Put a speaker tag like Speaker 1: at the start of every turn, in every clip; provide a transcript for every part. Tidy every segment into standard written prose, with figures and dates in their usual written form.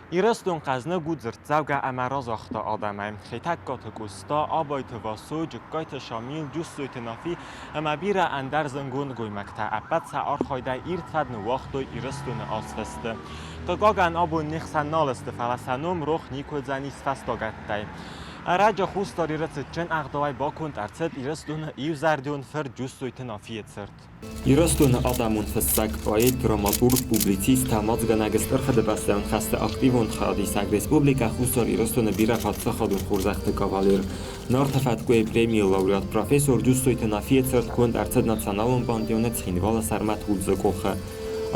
Speaker 1: Irestun qazna gudzert zavga amaraz akhta adamay. Khitak gusta abayt vaso jukayt shamil jusuyt nafi amabira andar zangun goymakta apat saar khayda irtfad nuwaqto irestun asfeste. Gagan abu nixsanalest falasanum roh nikozanis fastogattay. Araja khustari retschen agdaway bakunt artsed irestun iuzardun fer jusuyt nafi etsert.
Speaker 2: Irestun adamun fessag ayet dramaturg publicist tamazganagster khadbastan khaste aktivun khadisag respublika khustar irestun bira fatsa khadun khurzaxt kavaler nartafatgoy premiy laureat professor jusuyt nafi etsert kund artsed nationalun bandionet xinvala sarmat hulzakokha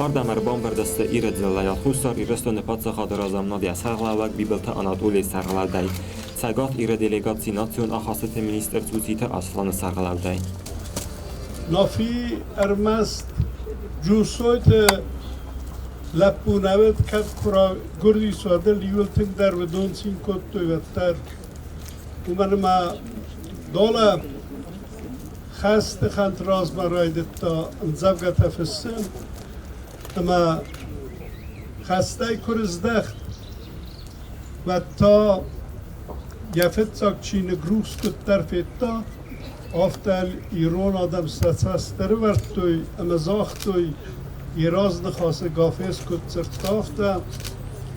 Speaker 2: Ardamar bombardasta iredzela khustar irestun patsa khadarazamnadi asaglavak bibelta Anatoliy sarglavday Sagat ira delegacji nation akhasete minister Zuzita Aslan sarglavday
Speaker 3: نافی ارمست جوسویت لپونوت کد کرا گردی سواده لیول تن در و دون سین کد توی وطر اومن ما دولا خست خانت راز مرایدت تا انزفگه تفسن اما خسته کرزدخت و تا یفت ساک چین گروس کد طرفت تا آفتال ایران آدم ستستر ورد توی امزاخت توی ایراز نخواسته گافیس کد سرطافته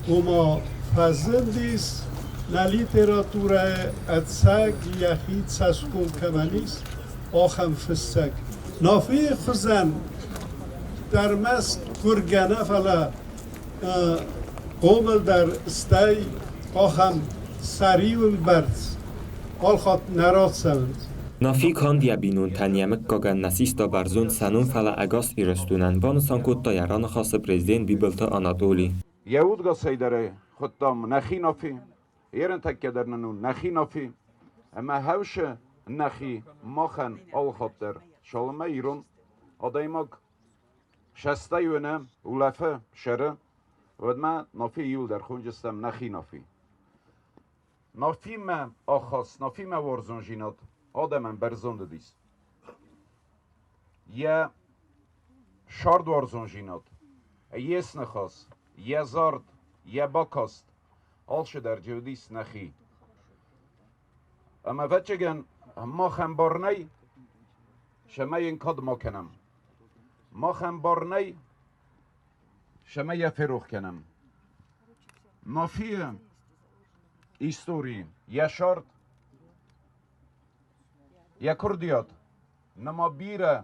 Speaker 3: و ما فزندیس نه لیتراتوره ادسگ یخید سسکون کمالیس آخم فسگ نافی خزن در مست گرگنه فلا قومل در استای آخم سریون برد آل خواد نراد سوند
Speaker 2: Nafi kandia binun tanyamek gagan nasista barzun sanun fala agas irestunan banusan kutta yaran khas prezident bibelta Anatoli
Speaker 4: Yahud gasaydare xuttam naxi nafi yeren takkadarnun naxi nafi ama havshe naxi maxan al khatter shalma iron adaymak shastayuna ulafa shara ودما nafi yul dar khunjistam naxi nafi nafi ma akhas nafi ma warzon jinat آدمم برزنده دیست. یه شارد وارزون جینات. یه سنخاس. یه زارد. یه باکاست. آلش در جودیست نخی. اما وچگن ما خنبارنی شما این کد ما کنم. ما خنبارنی شما یه فروخ کنم. نافی ایستوری. یه شارد یا کردیات نما بیره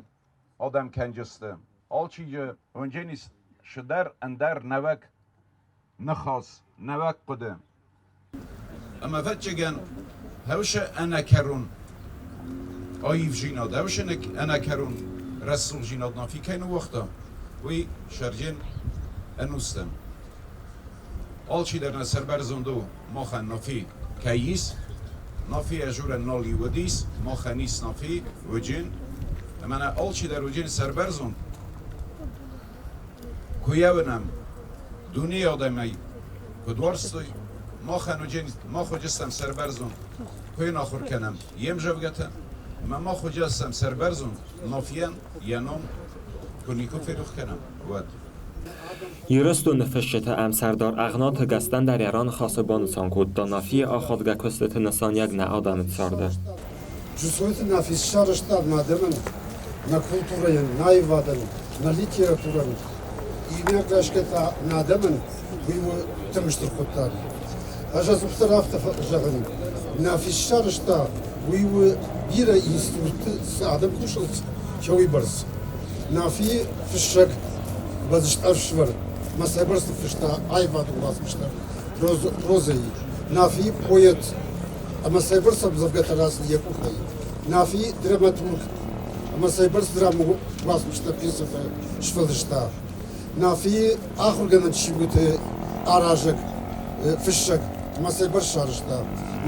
Speaker 4: آدم کنجسته آلچیجه اونجا نیست شدر اندر نوک نخواست نوک قده اما فتچگن هوش انا کرون آیف جیناد هوش انا کرون رسول جیناد نافی کینو وقتا وی شرجن انوستم آلچی در نصر برزندو ماخن نافی کییس نافی اجور نالی ودیس ما خنیس نافی وجین من آلچی در وجین سربرزون کویونم دنیا آدمی کدوارستوی ما خن وجین ما خودستم سربرزون کوی ناخور کنم یم جوگتم ما خودستم سربرزون نافیان یانم کنیکو فروخ کنم ود
Speaker 2: Irestun feshete am sardar aghnat gastan dar yaran khas banusan kutta nafi akhad gakostet nasan yag na adam tsarda
Speaker 5: Jusuyt nafi sharishtar nademen na kulturen na ivaden na literaturen ine gashketa nademen bimu temishtir kuttar aja zubtarafta jagan nafi sharishtar bimu bira institut sadem kushlt showi bars nafi fishak bazishtar shvar مثلا برست فشتا عیبات و واس مشتر روزی نافی پویت اما سایبرس بزرگت راس لیکو خی نافی دراماتورگ اما سایبرس درامو واس مشتر پیسف شفلشتا نافی آخر گنن چیبوت آراجک فشک اما سایبرس شارشتا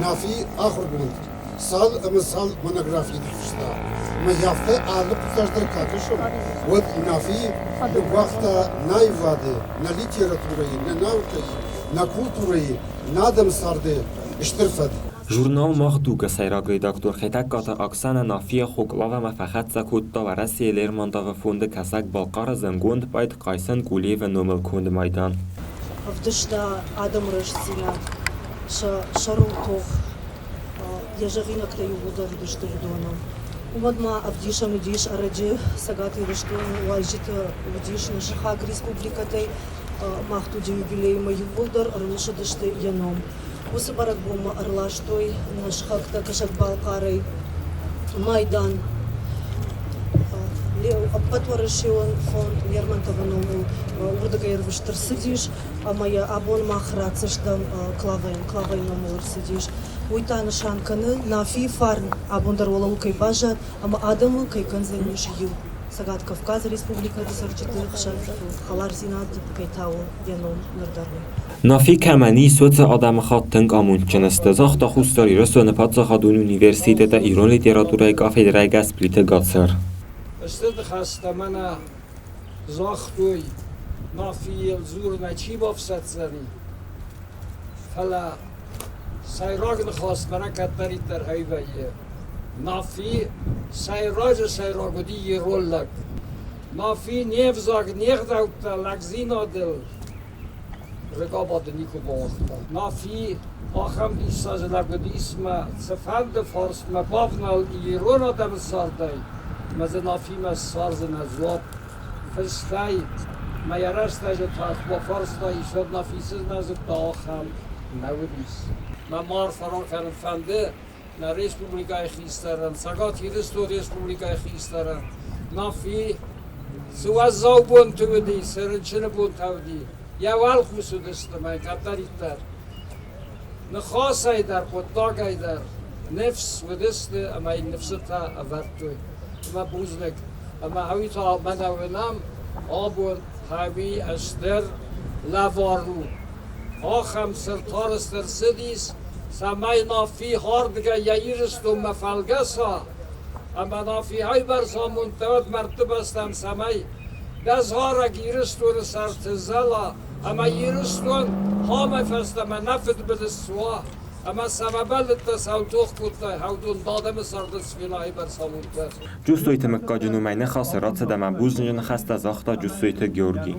Speaker 5: نافی آخر گنن سال اما سال مناغرافی فشتا ما یافته آلپ تاجدر کاتشم ود نافی وقتا نایواده نا لیتراتوری نا ناوکی نا کولتوری نادم سارده اشترفد
Speaker 2: Jurnal Mahduga sayrak redaktor Khitak kata Aksana Nafiya Khoklava mafakhat zakutta wa rasiyeler mandağı fondu kasak balqara zangund bayt qaysan guli ve nomel kund maydan.
Speaker 6: вдышда Адам Рашзина, Шарутов, Ежавина Краю Удар Вдыштурдона. Умадма Авдиша Медиш Араджи Сагат Ирыштун Уайжита Удиш Нашахак Республикатай Махтуди юбилейма Ювулдар Арлуша Дышты Яном. Усы барак бома Арлаштой Нашахакта Кашак Балкарай Майдан. Патварышион фонд Лермонтованому урдага ервыштыр сидиш, а моя абон махрацыштам клавайному сидиш. Уйтаны шанканы нафи фарн абондар олалу кай бажа, ама адамы кай канзелниш ю. Сагат Кавказ Республика десарчыты халар зинад кай тау яном нырдарны.
Speaker 2: Nafi Kamani söz adam xattın qamunçınızdı. Zaxta xustar İrəsönə Patsaxadun Universitetə İran Literaturaya Kafedraya Qəsplitə qatsır.
Speaker 7: استد خسته من زاختوی نافیل زور نچی بافست زنی فلا سیراج نخواست من کتری در هیویه نافی سیراج دی یه رول لک نافی نیف زاگ نیخ دوتا لگزین آدل رقاب آدنی که باختا نافی آخم دیساز لگدی اسم سفند فارس مبابنال ایرون آدم ساردهی مزه نافی مز سارز نزواب فستای میارست اجا تاخ با فارستایی شد نافیسز نزد داخم نودیس مار فران کردن فنده نه ریسپوبلیکای خیسترن سگات هیرستو ریسپوبلیکای خیسترن نافی سواز زاو بون تو بدی سرنچن بون تو دی یه وال خوصو دسته من کتریتر نخواست در قطاق در نفس و دسته اما این نفستا اورتوی ما بوزنک اما هایی تا من اونم آبون هایی اشتر لوارو آخم سرطار استر سدیس سمای نافی هاردگه یایرست و مفلگس ها اما نافی های برسامون تود مرتب استم سمای دز ها را گیرست و سرتزلا اما یرستون ها مفستم نفت بدستوا اما سببل التساوتوخ كنت هودون دادم سردس فيناي برسامونتر
Speaker 2: جوستویت مکاجنو مینه خاصرات دم بوزنجن خسته زاختا جوستویت گیورگی.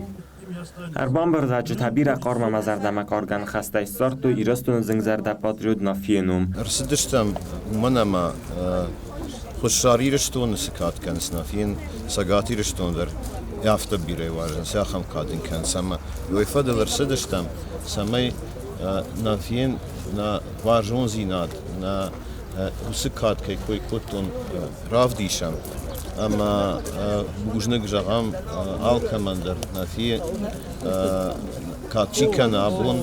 Speaker 2: Erban brzać tabira qarma mazardama qargan xasta istartu irastun zingzarda patriot nafienum.
Speaker 8: Rsidishtam manama خوششاریرشتون سکات کنس نافین سگاتیرشتون در یافته بیره وارن ساخم کادین کن سما یوفد ورسدشتم سمای نافین نا وارجون زیناد نا سکات که کوی کتون راف دیشم اما بوجنگ جغام آل کماندر نافی کاتچی کنابون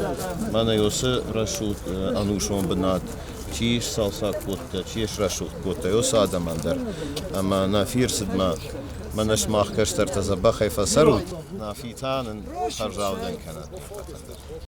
Speaker 8: من یوسه رشود انوشون بناد چیش سالسا کوت چیش رشود کوت یوسه آدماندر اما نافیر سدما منش ماخ کشتر تزبخی فسرود نافیتانن خرجاودن کنند